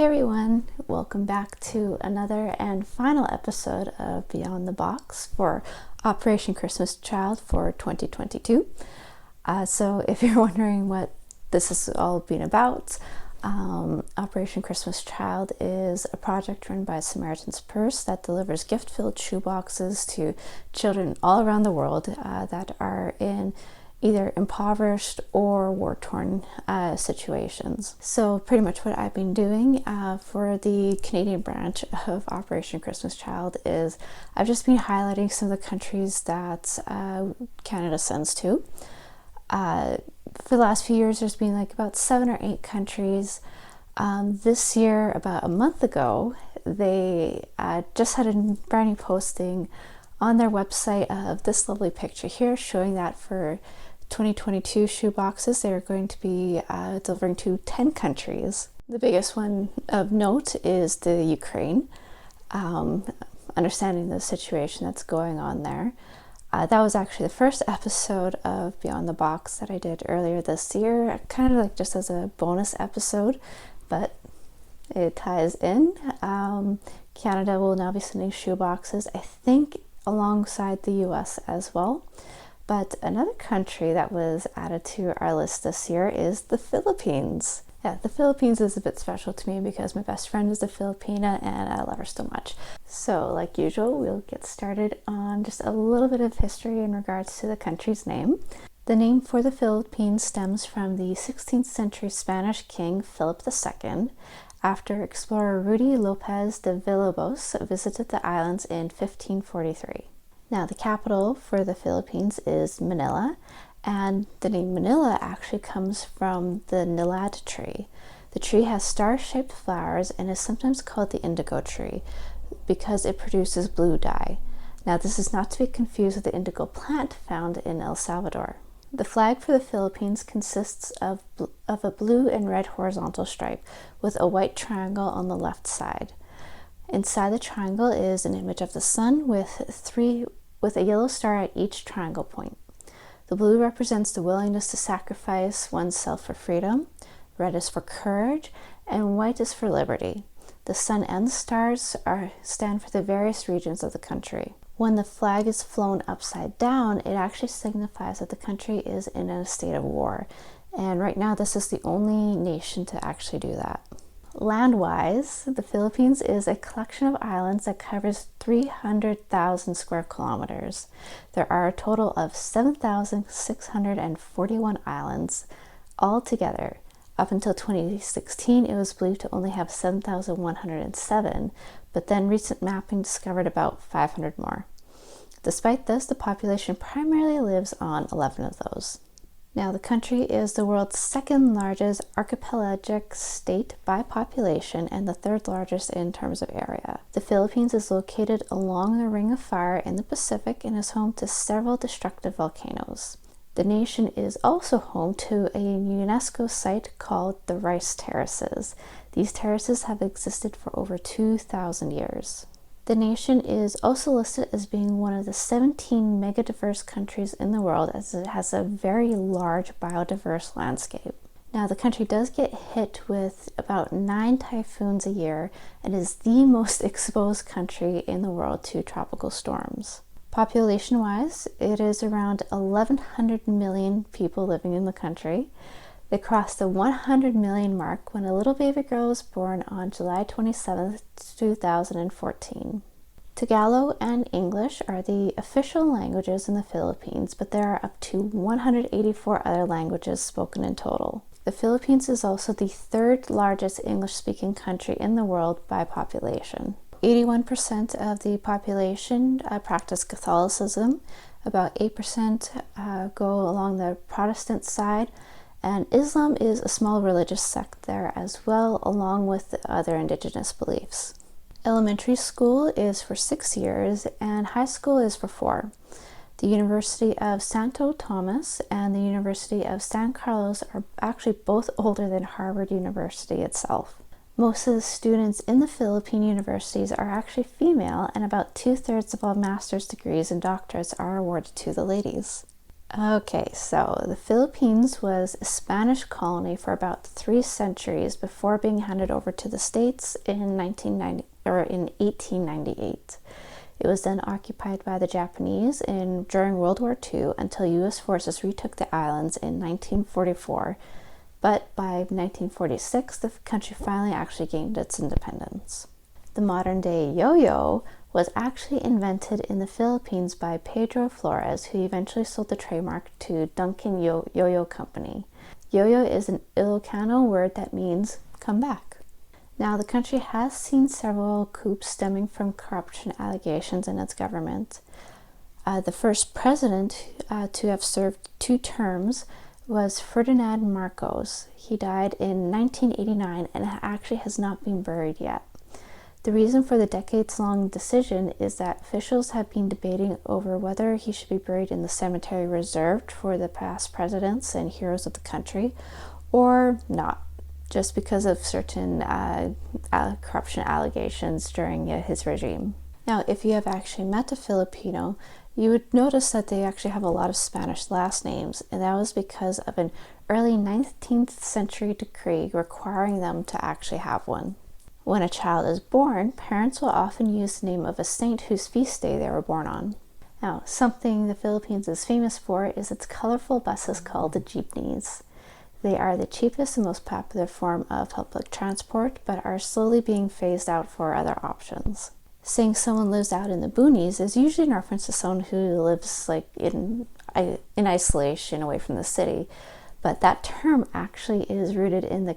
Hey everyone, welcome back to another and final episode of Beyond the Box for Operation Christmas Child for 2022. So if you're wondering what this has all been about, Operation Christmas Child is a project run by Samaritan's Purse that delivers gift-filled shoeboxes to children all around the world that are in either impoverished or war-torn situations. So pretty much what I've been doing for the Canadian branch of Operation Christmas Child is I've just been highlighting some of the countries that Canada sends to. For the last few years, there's been like about 7 or 8 countries. This year, about a month ago, they just had a brand new posting on their website of this lovely picture here showing that for 2022 shoeboxes, they're going to be delivering to 10 countries. The biggest one of note is the Ukraine, understanding the situation that's going on there. That was actually the first episode of Beyond the Box that I did earlier this year, kind of like just as a bonus episode, but it ties in. Canada will now be sending shoeboxes, I think, alongside the US as well. But another country that was added to our list this year is the Philippines. Yeah, the Philippines is a bit special to me because my best friend is a Filipina and I love her so much. So like usual, we'll get started on just a little bit of history in regards to the country's name. The name for the Philippines stems from the 16th century Spanish king Philip II, after explorer Ruy López de Villalobos visited the islands in 1543. Now, the capital for the Philippines is Manila, and the name Manila actually comes from the nilad tree. The tree has star-shaped flowers and is sometimes called the indigo tree because it produces blue dye. Now, this is not to be confused with the indigo plant found in El Salvador. The flag for the Philippines consists of a blue and red horizontal stripe with a white triangle on the left side. Inside the triangle is an image of the sun with a yellow star at each triangle point. The blue represents the willingness to sacrifice oneself for freedom, red is for courage, and white is for liberty. The sun and the stars stand for the various regions of the country. When the flag is flown upside down, it actually signifies that the country is in a state of war. And right now, this is the only nation to actually do that. Land-wise, the Philippines is a collection of islands that covers 300,000 square kilometers. There are a total of 7,641 islands altogether. Up until 2016, it was believed to only have 7,107, but then recent mapping discovered about 500 more. Despite this, the population primarily lives on 11 of those. Now, the country is the world's second largest archipelagic state by population and the third largest in terms of area. The Philippines is located along the Ring of Fire in the Pacific and is home to several destructive volcanoes. The nation is also home to a UNESCO site called the Rice Terraces. These terraces have existed for over 2,000 years. The nation is also listed as being one of the 17 megadiverse countries in the world, as it has a very large biodiverse landscape. Now, the country does get hit with about 9 typhoons a year and is the most exposed country in the world to tropical storms. Population-wise, it is around 1,100 million people living in the country. They crossed the 100 million mark when a little baby girl was born on July 27, 2014. Tagalog and English are the official languages in the Philippines, but there are up to 184 other languages spoken in total. The Philippines is also the third largest English-speaking country in the world by population. 81% of the population practice Catholicism, about 8% go along the Protestant side, and Islam is a small religious sect there as well, along with the other indigenous beliefs. Elementary school is for 6 years and high school is for 4. The University of Santo Tomas and the University of San Carlos are actually both older than Harvard University itself. Most of the students in the Philippine universities are actually female, and about 2/3 of all master's degrees and doctorates are awarded to the ladies. Okay, so the Philippines was a Spanish colony for about 3 centuries before being handed over to the States in 1898. It was then occupied by the Japanese during World War II until U.S. forces retook the islands in 1944. But by 1946, the country finally actually gained its independence. The modern-day yo-yo was actually invented in the Philippines by Pedro Flores, who eventually sold the trademark to Dunkin' Yo-Yo Company. Yo-yo is an Ilocano word that means come back. Now, the country has seen several coups stemming from corruption allegations in its government. The first president to have served 2 terms was Ferdinand Marcos. He died in 1989 and actually has not been buried yet. The reason for the decades-long decision is that officials have been debating over whether he should be buried in the cemetery reserved for the past presidents and heroes of the country or not, just because of certain corruption allegations during his regime. Now, if you have actually met a Filipino, you would notice that they actually have a lot of Spanish last names, and that was because of an early 19th century decree requiring them to actually have one. When a child is born, parents will often use the name of a saint whose feast day they were born on. Now, something the Philippines is famous for is its colorful buses called the jeepneys. They are the cheapest and most popular form of public transport, but are slowly being phased out for other options. Saying someone lives out in the boonies is usually in reference to someone who lives in isolation away from the city, but that term actually is rooted in the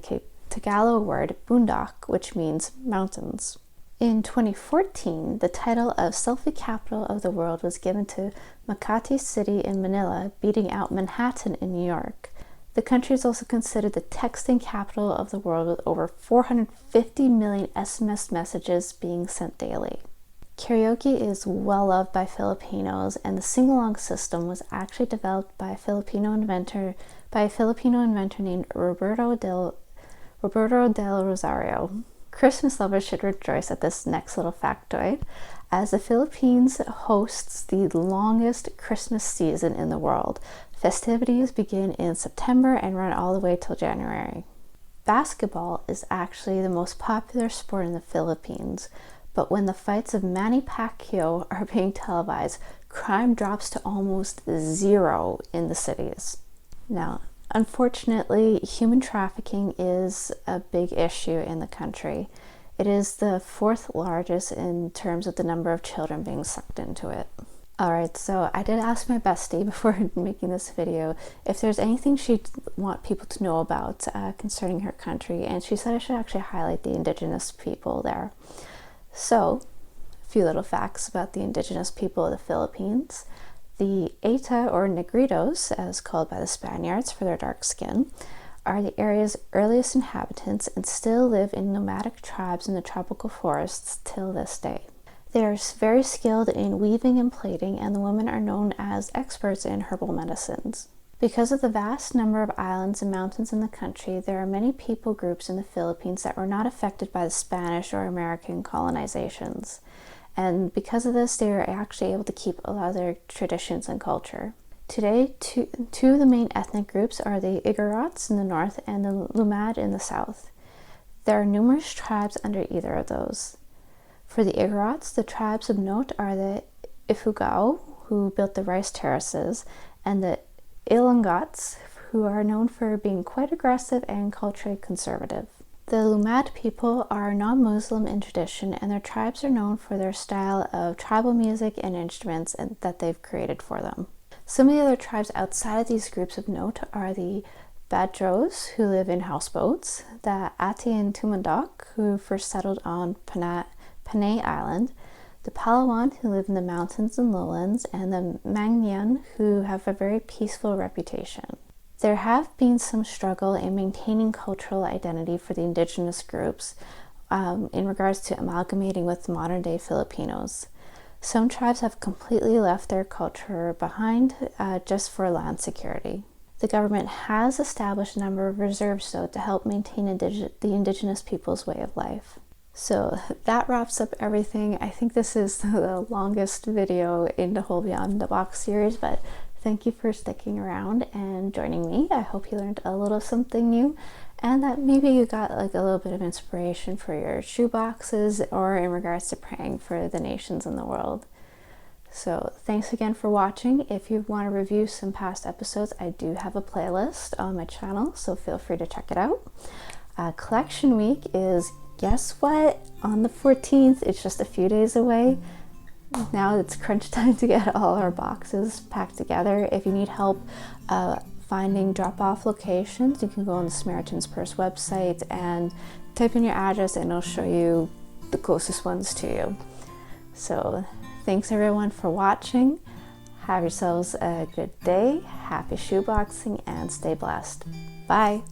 Tagalog word bundak, which means mountains. In 2014, the title of Selfie Capital of the World was given to Makati City in Manila, beating out Manhattan in New York. The country is also considered the texting capital of the world, with over 450 million SMS messages being sent daily. Karaoke is well loved by Filipinos, and the sing-along system was actually developed by a Filipino inventor named Roberto del Rosario. Christmas lovers should rejoice at this next little factoid, as the Philippines hosts the longest Christmas season in the world. Festivities begin in September and run all the way till January. Basketball is actually the most popular sport in the Philippines, but when the fights of Manny Pacquiao are being televised, crime drops to almost 0 in the cities. Now, unfortunately, human trafficking is a big issue in the country. It is the 4th largest in terms of the number of children being sucked into it. Alright, so I did ask my bestie before making this video if there's anything she'd want people to know about concerning her country, and she said I should actually highlight the indigenous people there. So, a few little facts about the indigenous people of the Philippines. The Eta, or Negritos, as called by the Spaniards for their dark skin, are the area's earliest inhabitants and still live in nomadic tribes in the tropical forests till this day. They are very skilled in weaving and plaiting, and the women are known as experts in herbal medicines. Because of the vast number of islands and mountains in the country, there are many people groups in the Philippines that were not affected by the Spanish or American colonizations. And because of this, they are actually able to keep a lot of their traditions and culture. Today, two of the main ethnic groups are the Igorots in the north and the Lumad in the south. There are numerous tribes under either of those. For the Igorots, the tribes of note are the Ifugao, who built the rice terraces, and the Ilongots, who are known for being quite aggressive and culturally conservative. The Lumad people are non-Muslim in tradition, and their tribes are known for their style of tribal music and instruments that they've created for them. Some of the other tribes outside of these groups of note are the Badros, who live in houseboats, the Ati and Tumandok, who first settled on Panay Island, the Palawan, who live in the mountains and lowlands, and the Mangyan, who have a very peaceful reputation. There have been some struggle in maintaining cultural identity for the indigenous groups in regards to amalgamating with modern-day Filipinos. Some tribes have completely left their culture behind just for land security. The government has established a number of reserves, though, to help maintain the indigenous people's way of life. So that wraps up everything. I think this is the longest video in the whole Beyond the Box series, but thank you for sticking around and joining me. I hope you learned a little something new and that maybe you got like a little bit of inspiration for your shoe boxes or in regards to praying for the nations in the world. So thanks again for watching. If you want to review some past episodes, I do have a playlist on my channel, so feel free to check it out. Collection week is, guess what? On the 14th, it's just a few days away. Now it's crunch time to get all our boxes packed together. If you need help finding drop-off locations, you can go on the Samaritan's Purse website and type in your address and it'll show you the closest ones to you. So thanks everyone for watching. Have yourselves a good day, happy shoeboxing, and stay blessed. Bye.